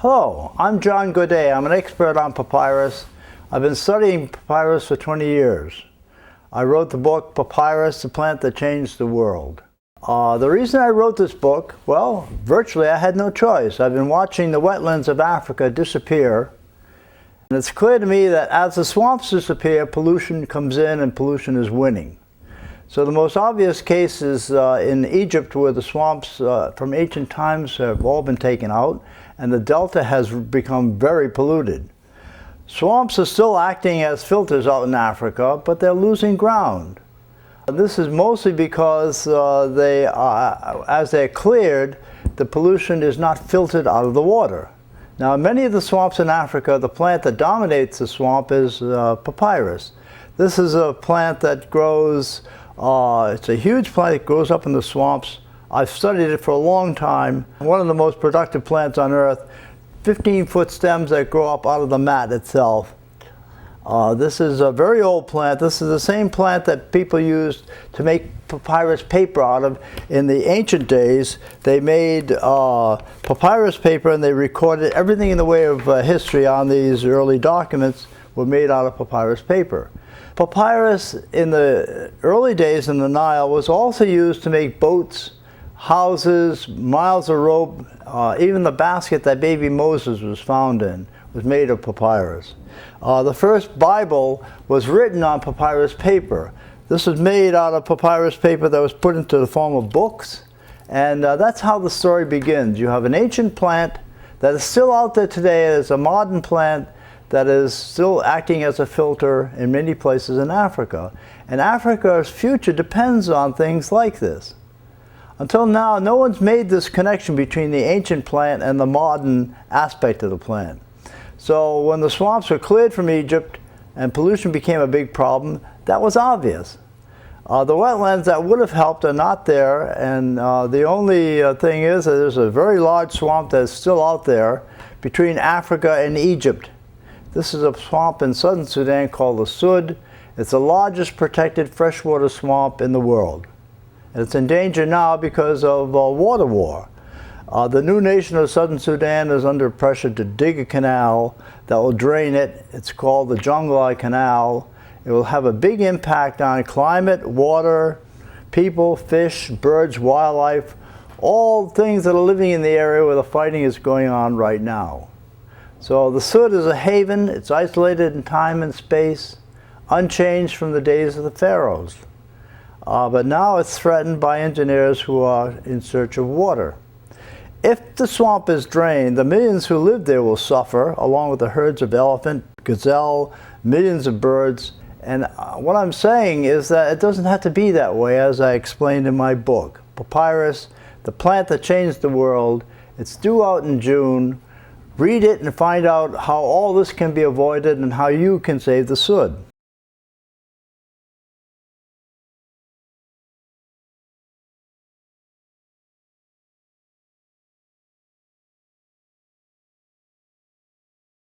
Hello, I'm John Gaudet. I'm an expert on papyrus. I've been studying papyrus for 20 years. I wrote the book, Papyrus, the Plant That Changed the World. The reason I wrote this book, well, virtually I had no choice. I've been watching the wetlands of Africa disappear, and it's clear to me that as the swamps disappear, pollution comes in and pollution is winning. So the most obvious case is in Egypt, where the swamps from ancient times have all been taken out, and the delta has become very polluted. Swamps are still acting as filters out in Africa, but they're losing ground. This is mostly because as they're cleared, the pollution is not filtered out of the water. Now, in many of the swamps in Africa, the plant that dominates the swamp is papyrus. This is a plant that grows, it's a huge plant that grows up in the swamps. I've studied it for a long time. One of the most productive plants on earth, 15-foot stems that grow up out of the mat itself. This is a very old plant. This is the same plant that people used to make papyrus paper out of in the ancient days. They made papyrus paper and they recorded everything in the way of history on these early documents were made out of papyrus paper. Papyrus in the early days in the Nile was also used to make boats, houses, miles of rope, even the basket that baby Moses was found in was made of papyrus. The first Bible was written on papyrus paper. This was made out of papyrus paper that was put into the form of books, and that's how the story begins. You have an ancient plant that is still out there today as a modern plant that is still acting as a filter in many places in Africa. And Africa's future depends on things like this. Until now, no one's made this connection between the ancient plant and the modern aspect of the plant. So when the swamps were cleared from Egypt and pollution became a big problem, that was obvious. The wetlands that would have helped are not there, and the only thing is that there's a very large swamp that's still out there between Africa and Egypt. This is a swamp in southern Sudan called the Sud. It's the largest protected freshwater swamp in the world. And it's in danger now because of water war. The new nation of southern Sudan is under pressure to dig a canal that will drain it. It's called the Jonglei Canal. It will have a big impact on climate, water, people, fish, birds, wildlife, all things that are living in the area where the fighting is going on right now. So the Sud is a haven. It's isolated in time and space, unchanged from the days of the pharaohs. But now it's threatened by engineers who are in search of water. If the swamp is drained, the millions who live there will suffer, along with the herds of elephant, gazelle, millions of birds. And what I'm saying is that it doesn't have to be that way, as I explained in my book, Papyrus, the Plant That Changed the World. It's due out in June. Read it and find out how all this can be avoided and how you can save the Sud.